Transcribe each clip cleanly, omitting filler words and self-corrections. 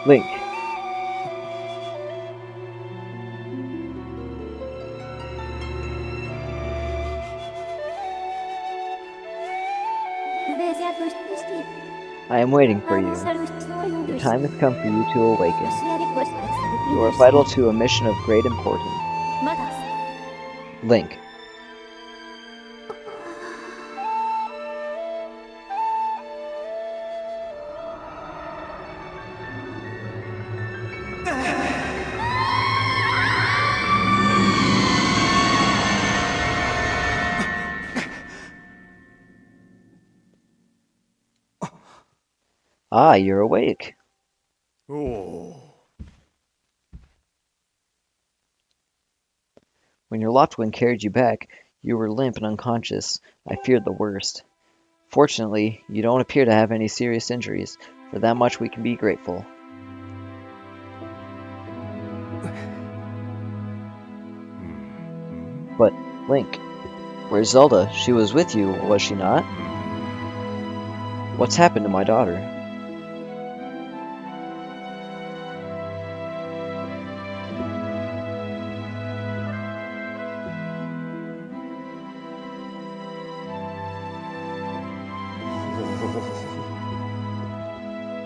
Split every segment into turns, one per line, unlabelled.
Link. I am waiting for you. The time has come for you to awaken. You are vital to a mission of great importance. Link. Ah, you're awake.
Oh.
When your locked one carried you back, you were limp and unconscious. I feared the worst. Fortunately, you don't appear to have any serious injuries. For that much we can be grateful. But, Link, where's Zelda? She was with you, was she not? What's happened to my daughter?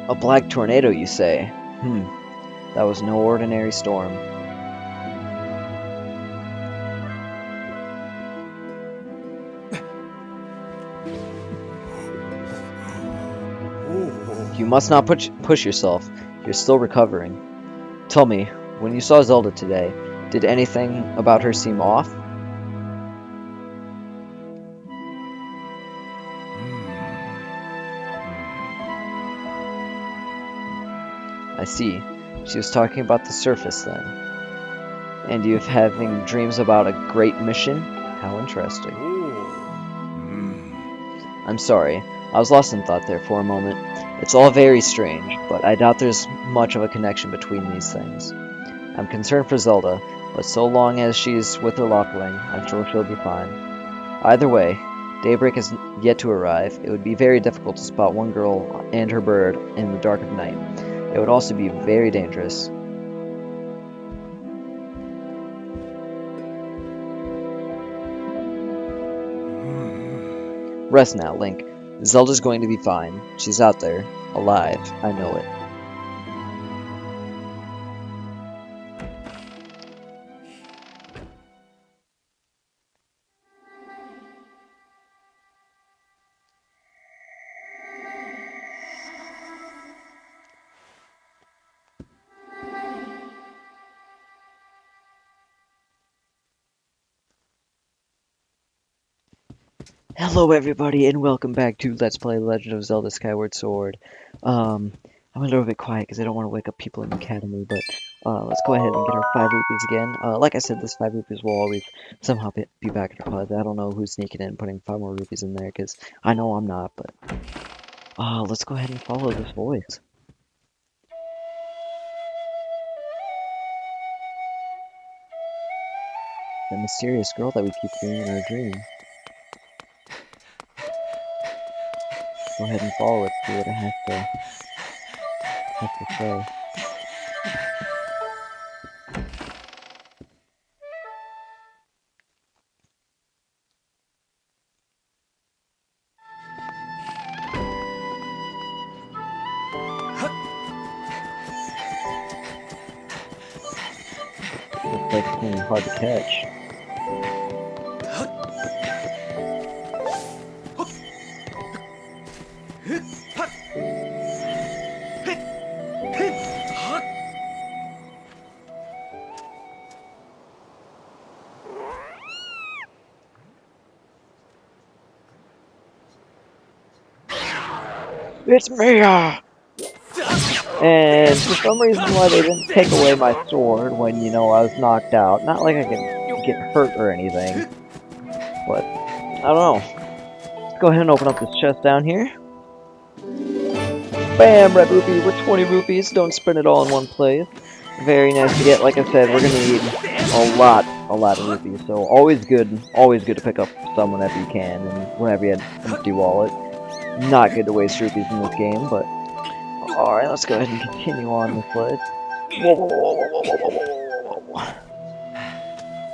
A black tornado, you say? That was no ordinary storm. You must not push yourself. You're still recovering. Tell me, when you saw Zelda today, did anything about her seem off? I see. She was talking about the surface then. And you having dreams about a great mission? How interesting. I'm sorry. I was lost in thought there for a moment. It's all very strange, but I doubt there's much of a connection between these things. I'm concerned for Zelda, but so long as she's with her Lockling, I'm sure she'll be fine. Either way, daybreak is yet to arrive. It would be very difficult to spot one girl and her bird in the dark of night. It would also be very dangerous. Rest now, Link. Zelda's going to be fine. She's out there, alive. I know it. Hello everybody and welcome back to Let's Play Legend of Zelda Skyward Sword. I'm a little bit quiet because I don't want to wake up people in the academy, but let's go ahead and get our 5 rupees again. Like I said, this 5 rupees will always somehow be back in our pod. I don't know who's sneaking in and putting 5 more rupees in there because I know I'm not, but let's go ahead and follow this voice. The mysterious girl that we keep seeing in our dream. Go ahead and follow it, see what it has to say. Looks like it's gonna be hard to catch. It's me! And for some reason why they didn't take away my sword when, you know, I was knocked out. Not like I could get hurt or anything. But, I don't know. Let's go ahead and open up this chest down here. Bam! Red rupee with 20 rupees. Don't spend it all in one place. Very nice to get. Like I said, we're gonna need a lot of rupees. So always good to pick up some whenever you can and whenever you have an empty wallet. Not good to waste rupees in this game, but Alright, let's go ahead and continue on this ledge. Whoa, whoa, whoa, whoa, whoa, whoa, whoa, whoa, whoa.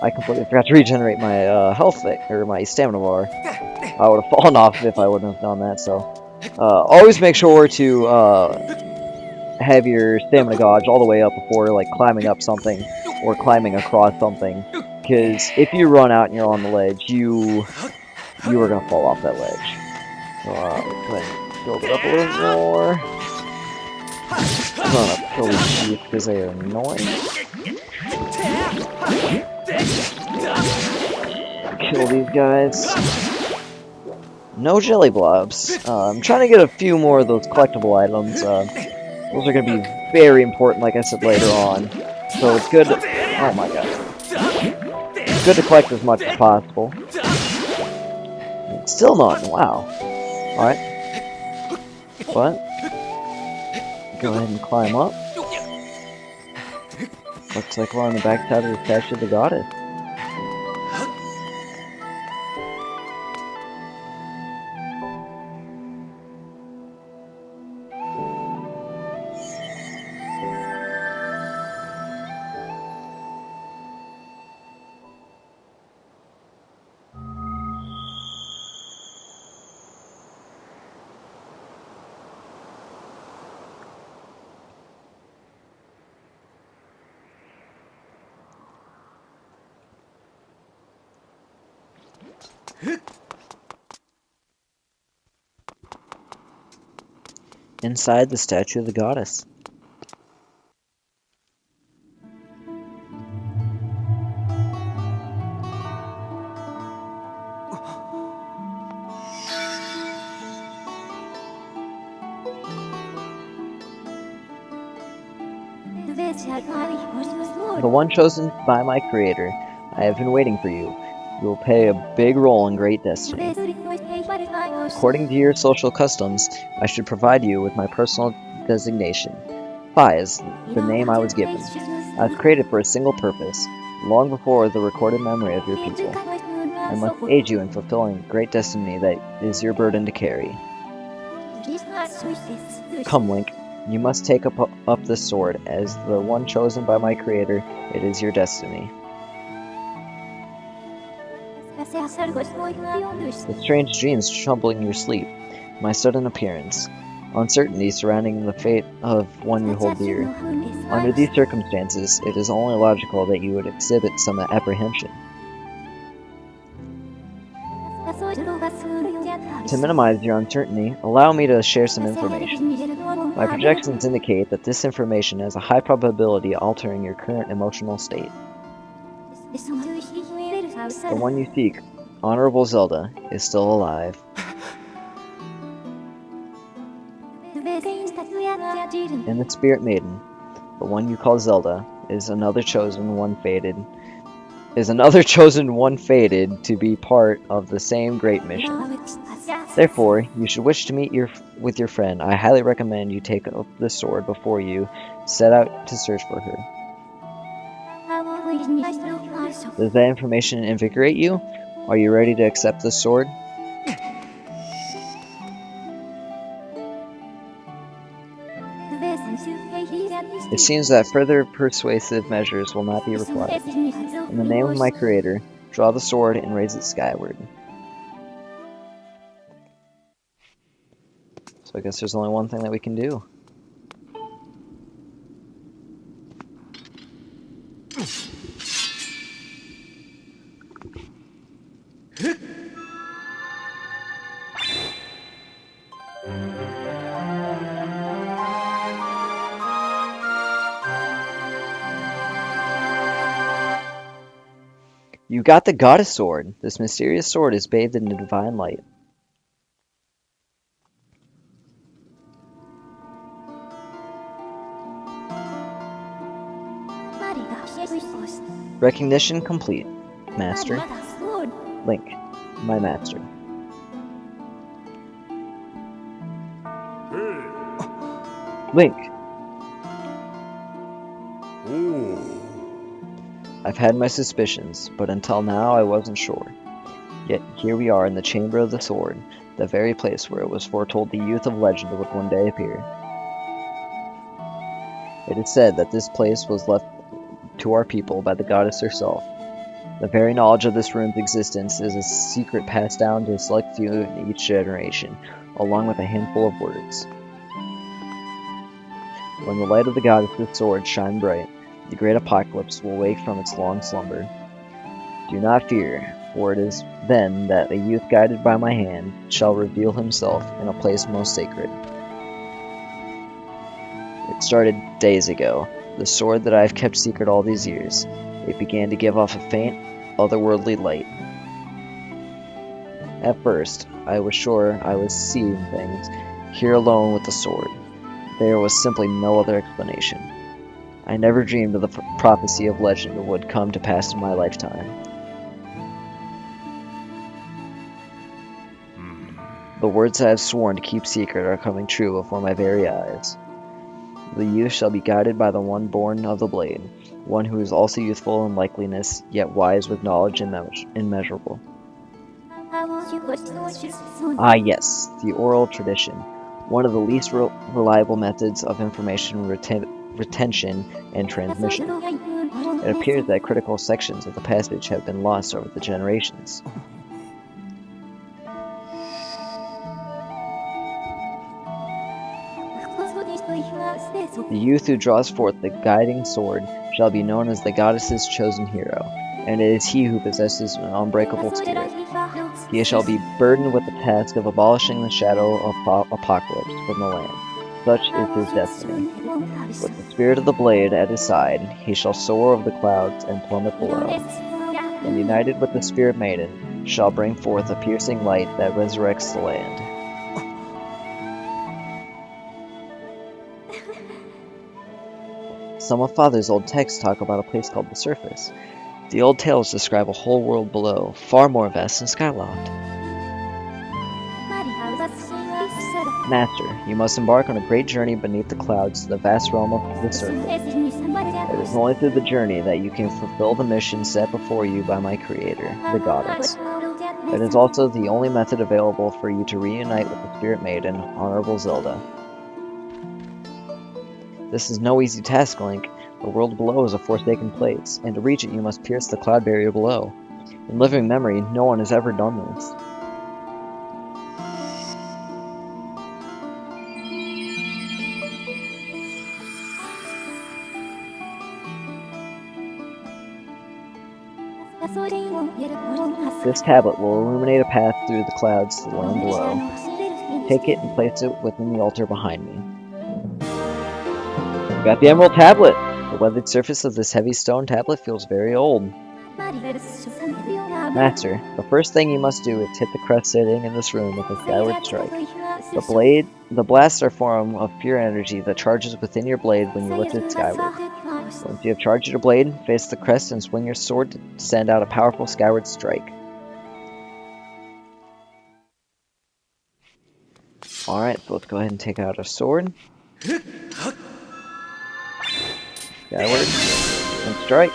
I completely forgot to regenerate my health thing, or my stamina bar. I would have fallen off if I wouldn't have done that, so... always make sure to have your stamina gauge all the way up before like climbing up something or climbing across something, because if you run out and you're on the ledge, you are gonna fall off that ledge. So let's go ahead and build it up a little more. I'm gonna kill these sheep because they are annoying. Kill these guys. No jelly blobs. I'm trying to get a few more of those collectible items. Those are going to be very important, like I said, later on. So it's good to... Oh my god. It's good to collect as much as possible. It's still not... Wow. Alright. What? Go ahead and climb up. Looks like we're on the backside of the statue of the goddess. Inside the statue of the goddess. The one chosen by my creator, I have been waiting for you. You will play a big role in great destiny. According to your social customs, I should provide you with my personal designation. Pi is the name I was given. I was created for a single purpose, long before the recorded memory of your people. I must aid you in fulfilling great destiny that is your burden to carry. Come, Link. You must take up this sword. As the one chosen by my creator, it is your destiny. The strange dreams troubling your sleep, my sudden appearance, uncertainty surrounding the fate of one you hold dear. Under these circumstances, it is only logical that you would exhibit some apprehension. To minimize your uncertainty, allow me to share some information. My projections indicate that this information has a high probability of altering your current emotional state. The one you seek, Honorable Zelda, is still alive. And the Spirit Maiden, the one you call Zelda, is another chosen one fated to be part of the same great mission. Therefore, you should wish to meet with your friend. I highly recommend you take up the sword before you set out to search for her. Does that information invigorate you? Are you ready to accept the sword? It seems that further persuasive measures will not be required. In the name of my creator, draw the sword and raise it skyward. So I guess there's only one thing that we can do. You got the goddess sword. This mysterious sword is bathed in the divine light. Recognition complete. Master. Link, my master. Link. I've had my suspicions, but until now I wasn't sure. Yet here we are in the Chamber of the Sword, the very place where it was foretold the youth of legend would one day appear. It is said that this place was left to our people by the goddess herself. The very knowledge of this room's existence is a secret passed down to a select few in each generation, along with a handful of words. When the light of the goddess's sword shine bright, the great apocalypse will wake from its long slumber. Do not fear, for it is then that a youth guided by my hand shall reveal himself in a place most sacred. It started days ago, the sword that I have kept secret all these years. It began to give off a faint, otherworldly light. At first, I was sure I was seeing things, here alone with the sword. There was simply no other explanation. I never dreamed of the prophecy of legend that would come to pass in my lifetime. The words I have sworn to keep secret are coming true before my very eyes. The youth shall be guided by the one born of the blade, one who is also youthful in likeliness, yet wise with knowledge immeasurable. Ah yes, the oral tradition, one of the least reliable methods of information retention and transmission. It appears that critical sections of the passage have been lost over the generations. The youth who draws forth the guiding sword shall be known as the goddess's chosen hero, and it is he who possesses an unbreakable spirit. He shall be burdened with the task of abolishing the shadow of apocalypse from the land. Such is his destiny. With the spirit of the blade at his side, he shall soar over the clouds and plummet below. And united with the spirit maiden, shall bring forth a piercing light that resurrects the land. Some of Father's old texts talk about a place called the Surface. The old tales describe a whole world below, far more vast than Skyward. Master, you must embark on a great journey beneath the clouds to the vast realm of the Surface. It is only through the journey that you can fulfill the mission set before you by my creator, the goddess. It is also the only method available for you to reunite with the Spirit Maiden, Honorable Zelda. This is no easy task, Link. The world below is a forsaken place, and to reach it you must pierce the cloud barrier below. In living memory, no one has ever done this. This tablet will illuminate a path through the clouds to the land below. Take it and place it within the altar behind me. Got the emerald tablet! The weathered surface of this heavy stone tablet feels very old. Master, the first thing you must do is hit the crest sitting in this room with a skyward strike. The blasts are a form of pure energy that charges within your blade when you lift it skyward. Once you have charged your blade, face the crest and swing your sword to send out a powerful skyward strike. Alright, so let's go ahead and take out our sword. Skyward, and strike.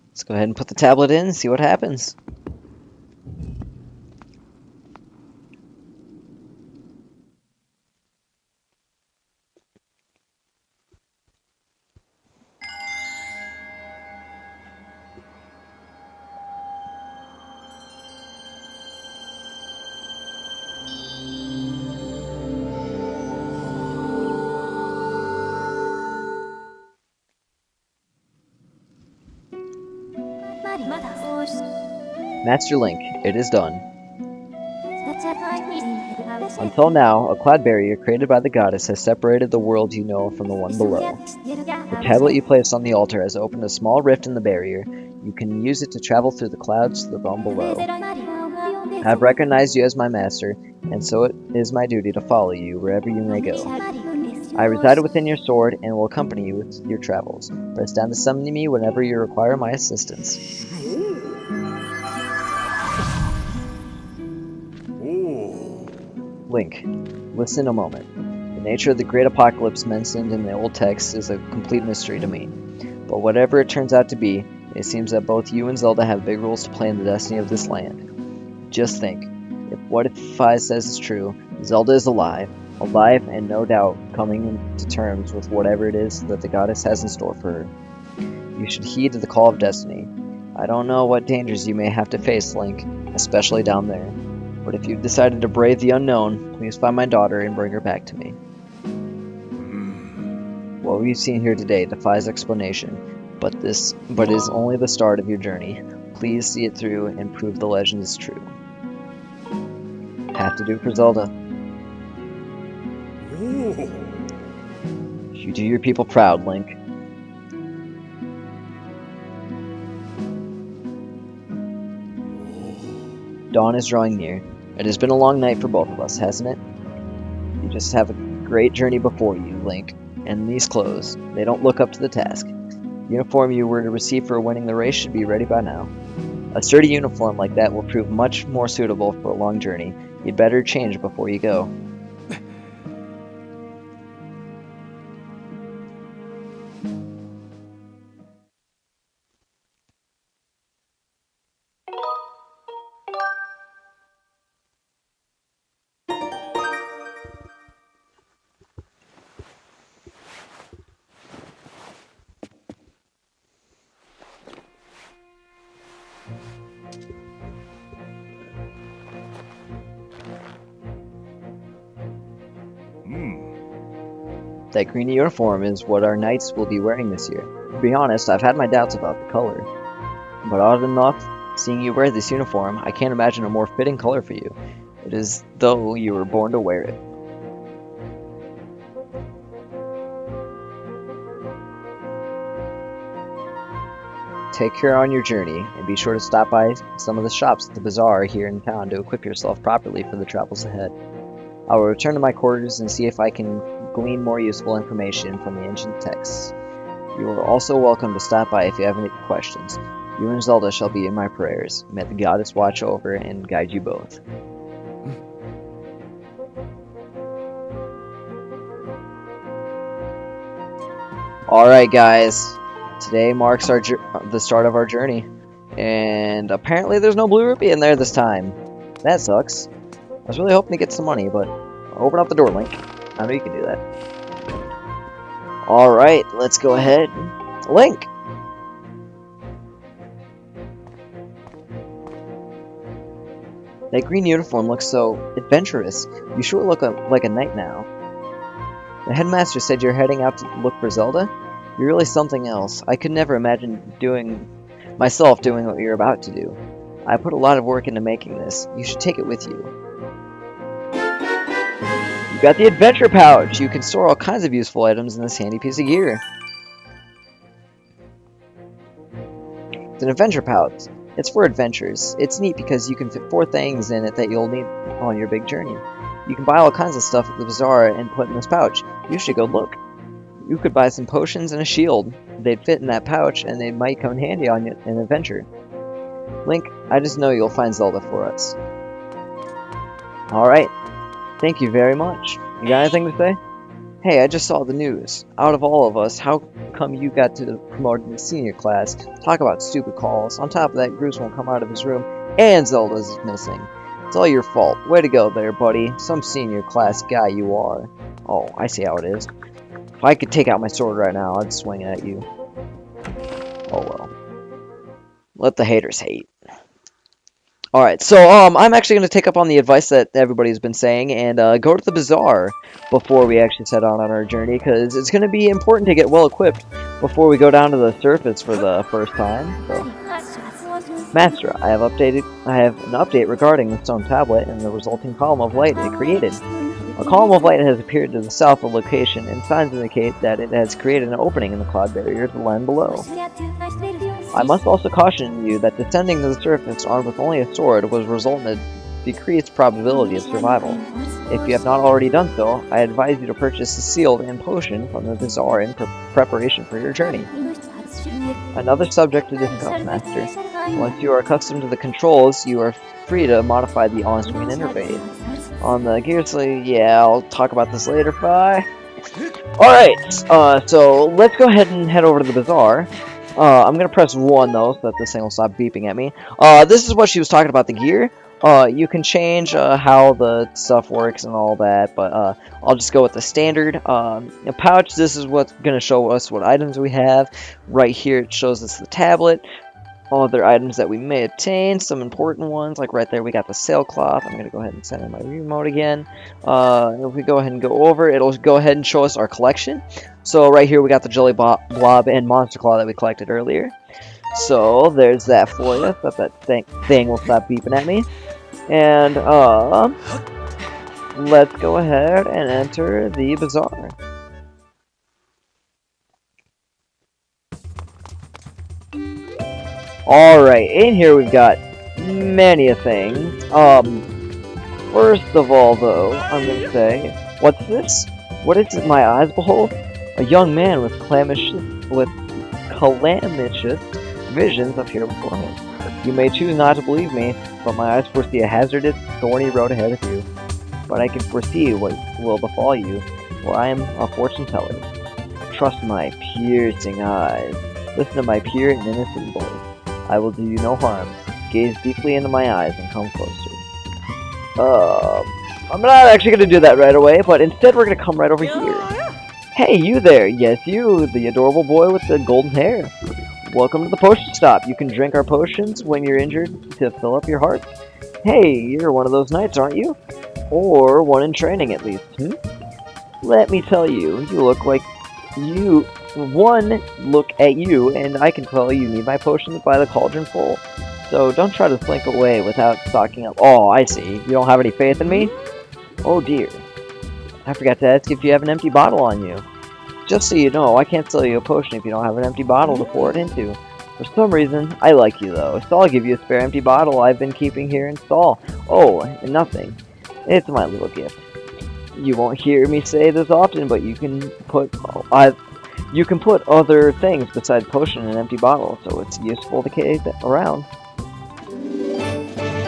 Let's go ahead and put the tablet in and see what happens. Master Link, it is done. Until now, a cloud barrier created by the goddess has separated the world you know from the one below. The tablet you placed on the altar has opened a small rift in the barrier. You can use it to travel through the clouds to the realm below. I have recognized you as my master, and so it is my duty to follow you wherever you may go. I reside within your sword and will accompany you with your travels. Press down to summon me whenever you require my assistance. Link, listen a moment. The nature of the great apocalypse mentioned in the old texts is a complete mystery to me. But whatever it turns out to be, it seems that both you and Zelda have big roles to play in the destiny of this land. Just think, if what Fi says is true, Zelda is alive and no doubt coming to terms with whatever it is that the goddess has in store for her. You should heed the call of destiny. I don't know what dangers you may have to face, Link, especially down there. But if you've decided to brave the unknown, please find my daughter and bring her back to me. What we've seen here today defies explanation, but is only the start of your journey. Please see it through and prove the legend is true. Have to do for Zelda. You do your people proud, Link. Dawn is drawing near. It has been a long night for both of us, hasn't it? You just have a great journey before you, Link. And these clothes, they don't look up to the task. The uniform you were to receive for winning the race should be ready by now. A sturdy uniform like that will prove much more suitable for a long journey. You'd better change before you go. That green uniform is what our knights will be wearing this year. To be honest, I've had my doubts about the color. But odd enough, seeing you wear this uniform, I can't imagine a more fitting color for you. It is though you were born to wear it. Take care on your journey, and be sure to stop by some of the shops at the bazaar here in town to equip yourself properly for the travels ahead. I will return to my quarters and see if I can glean more useful information from the ancient texts. You are also welcome to stop by if you have any questions. You and Zelda shall be in my prayers. May the goddess watch over and guide you both. Alright guys, today marks the start of our journey. And apparently there's no blue rupee in there this time. That sucks. I was really hoping to get some money, but open up the door, Link. I know you can do that. Alright, let's go ahead. Link! That green uniform looks so adventurous. You sure look like a knight now. The headmaster said you're heading out to look for Zelda? You're really something else. I could never imagine myself doing what you're about to do. I put a lot of work into making this. You should take it with you. You got the adventure pouch! You can store all kinds of useful items in this handy piece of gear. It's an adventure pouch. It's for adventures. It's neat because you can fit 4 things in it that you'll need on your big journey. You can buy all kinds of stuff at the bazaar and put in this pouch. You should go look. You could buy some potions and a shield. They'd fit in that pouch and they might come in handy on an adventure. Link, I just know you'll find Zelda for us. Alright. Thank you very much. You got anything to say? Hey, I just saw the news. Out of all of us, how come you got to promoted to the senior class? Talk about stupid calls. On top of that, Bruce won't come out of his room, and Zelda's missing. It's all your fault. Way to go there, buddy. Some senior class guy you are. Oh, I see how it is. If I could take out my sword right now, I'd swing it at you. Oh well. Let the haters hate. Alright, so I'm actually going to take up on the advice that everybody's been saying and go to the bazaar before we actually set out on our journey, because it's going to be important to get well equipped before we go down to the surface for the first time. So. Master, I have an update regarding the stone tablet and the resulting column of light it created. A column of light has appeared to the south of location, and signs indicate that it has created an opening in the cloud barrier to the land below. I must also caution you that descending to the surface armed with only a sword will result in a decreased probability of survival. If you have not already done so, I advise you to purchase a sealed and potion from the bazaar in preparation for your journey. Another subject to discuss, Master. Once you are accustomed to the controls, you are free to modify the on-screen interface. On the gear sleeve, yeah, I'll talk about this later, bye. Alright, so let's go ahead and head over to the bazaar. I'm gonna press 1 though, so that this thing will stop beeping at me. This is what she was talking about, the gear. You can change how the stuff works and all that, but I'll just go with the standard. A pouch, this is what's gonna show us what items we have. Right here it shows us the tablet. Other items that we may obtain, some important ones, like right there we got the sailcloth. I'm going to go ahead and send in my remote again. If we go ahead and go over, it'll go ahead and show us our collection. So right here we got the Jelly Blob and Monster Claw that we collected earlier. So there's that for you, so that thing will stop beeping at me. And let's go ahead and enter the bazaar. Alright, in here we've got many a things. First of all, though, I'm gonna say, what's this? What is it my eyes behold? A young man with calamitous visions appear before me. You may choose not to believe me, but my eyes foresee a hazardous, thorny road ahead of you. But I can foresee what will befall you, for I am a fortune teller. Trust my piercing eyes. Listen to my pure and innocent voice. I will do you no harm. Gaze deeply into my eyes and come closer. I'm not actually going to do that right away, but instead we're going to come right over here. Hey, you there! Yes, you, the adorable boy with the golden hair. Welcome to the potion stop. You can drink our potions when you're injured to fill up your heart. Hey, you're one of those knights, aren't you? Or one in training, at least, Let me tell you, you look like you... One look at you, and I can tell you need my potions by the cauldron full. So don't try to slink away without stocking up. Oh, I see. You don't have any faith in me? Oh dear. I forgot to ask if you have an empty bottle on you. Just so you know, I can't sell you a potion if you don't have an empty bottle to pour it into. For some reason, I like you though, so I'll give you a spare empty bottle I've been keeping here in stall. Oh, and nothing. It's my little gift. You won't hear me say this often, but you can put other things besides potion in an empty bottle, so it's useful to carry around.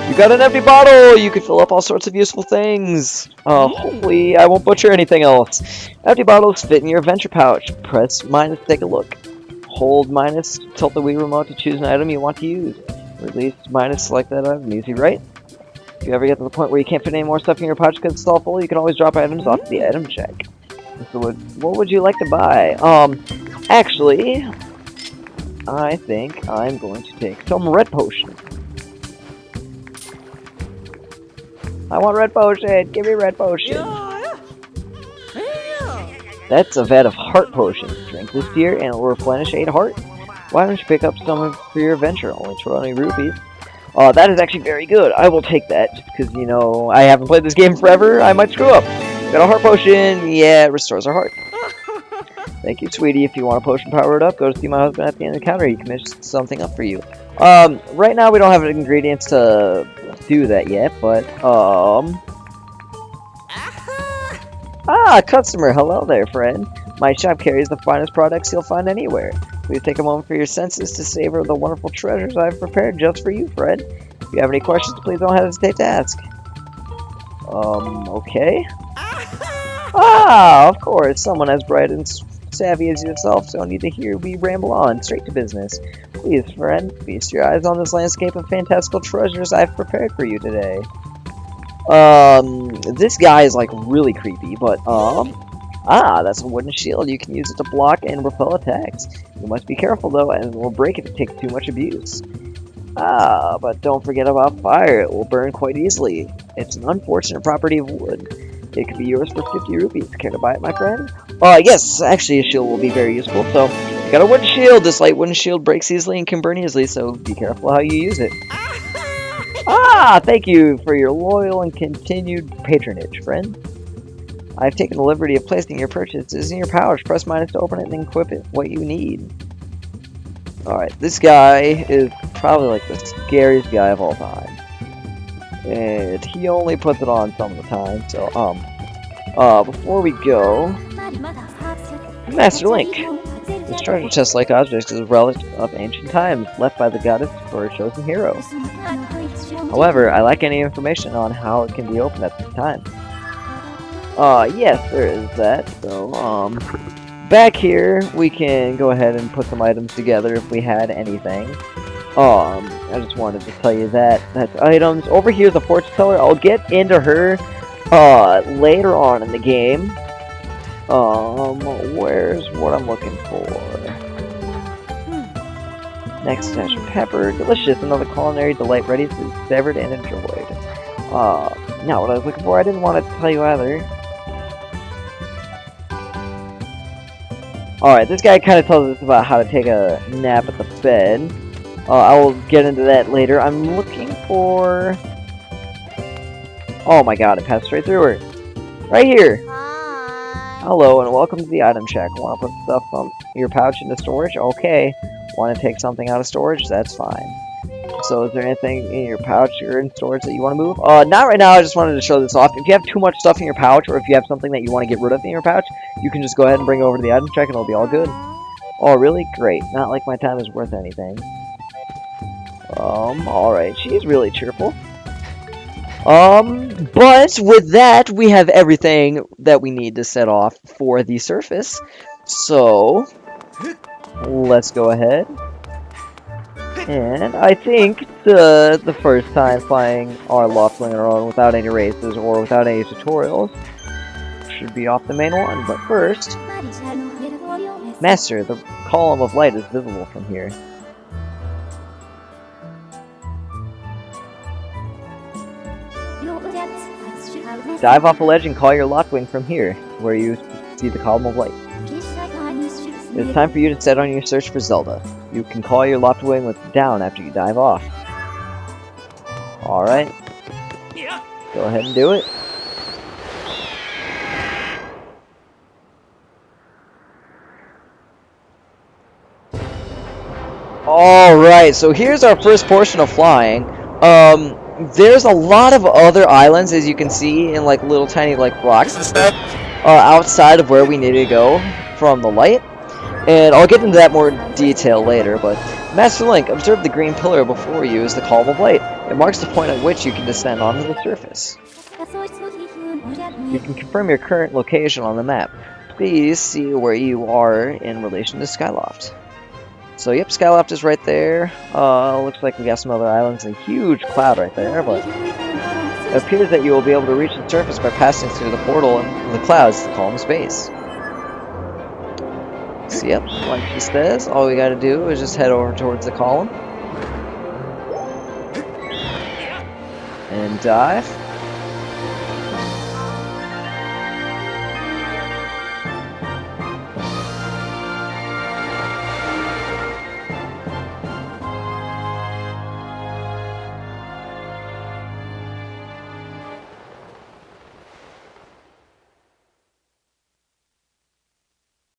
You got an empty bottle! You can fill up all sorts of useful things. Hopefully I won't butcher anything else. Empty bottles fit in your adventure pouch. Press minus to take a look. Hold minus, tilt the Wii remote to choose an item you want to use. Release minus, select that item. Easy, right? If you ever get to the point where you can't fit any more stuff in your pouch because it's all full, you can always drop items off the item check. So what would you like to buy? Actually, I think I'm going to take some red potion. I want red potion! Give me red potion! That's a vat of heart potions. Drink this here and it will replenish 8 heart. Why don't you pick up some for your adventure? Only 20 rupees. That is actually very good. I will take that just because, you know, I haven't played this game forever. I might screw up. Got a heart potion. Yeah, it restores our heart. Thank you, sweetie. If you want a potion powered up, go to see my husband at the end of the counter. He can mix something up for you. Right now we don't have ingredients to do that yet, but, customer. Hello there, friend. My shop carries the finest products you'll find anywhere. Please take a moment for your senses to savor the wonderful treasures I've prepared just for you, friend. If you have any questions, please don't hesitate to ask. Okay. Of course, someone as bright and savvy as yourself don't need to hear me ramble on. Straight to business. Please, friend, feast your eyes on this landscape of fantastical treasures I've prepared for you today. This guy is, like, really creepy, but, that's a wooden shield. You can use it to block and repel attacks. You must be careful, though, and it will break if it takes too much abuse. But don't forget about fire. It will burn quite easily. It's an unfortunate property of wood. It could be yours for 50 rupees. Care to buy it, my friend? Yes, actually a shield will be very useful. So, you got a wooden shield. This light wooden shield breaks easily and can burn easily, so be careful how you use it. Thank you for your loyal and continued patronage, friend. I've taken the liberty of placing your purchases in your pouch. Press minus to open it and equip it what you need. Alright, this guy is probably like the scariest guy of all time. And he only puts it on some of the time, so, before we go... Master Link, This treasure chest-like object is a relic of ancient times, left by the goddess for a chosen hero. However, I lack any information on how it can be opened at this time. Yes, there is that. So, back here, we can go ahead and put some items together if we had anything. I just wanted to tell you that. That's items. Over here, the fortune teller. I'll get into her, later on in the game. Where's what I'm looking for? Next, dash of pepper. Delicious. Another culinary delight ready to be savored and enjoyed. Now what I was looking for, I didn't want to tell you either. Alright, this guy kind of tells us about how to take a nap at the bed. I will get into that later. I'm looking for... Oh my god, it passed straight through her. Right here! Hello and welcome to the item shack. Want to put stuff from your pouch into storage? Okay. Want to take something out of storage? That's fine. So is there anything in your pouch or in storage that you want to move? Not right now. I just wanted to show this off. If you have too much stuff in your pouch, or if you have something that you want to get rid of in your pouch, you can just go ahead and bring it over to the item shack and it'll be all good. Oh, really? Great. Not like my time is worth anything. Alright. She's really cheerful. But with that, we have everything that we need to set off for the surface. So, let's go ahead. And I think the first time flying our Loftwing on our own without any races or without any tutorials should be off the main one. But first, Master, the column of light is visible from here. Dive off a ledge and call your Loftwing from here, where you see the column of light. It's time for you to set on your search for Zelda. You can call your Loftwing with down after you dive off. Alright. Go ahead and do it. Alright, so here's our first portion of flying. There's a lot of other islands, as you can see, in like little tiny like rocks and stuff, outside of where we need to go from the light. And I'll get into that more detail later, but Master Link, observe the green pillar before you is the column of light. It marks the point at which you can descend onto the surface. You can confirm your current location on the map. Please see where you are in relation to Skyloft. So yep, Skyloft is right there. Looks like we got some other islands, a huge cloud right there, but it appears that you will be able to reach the surface by passing through the portal in the clouds to the column's base. So yep, like she says, all we gotta do is just head over towards the column. And dive.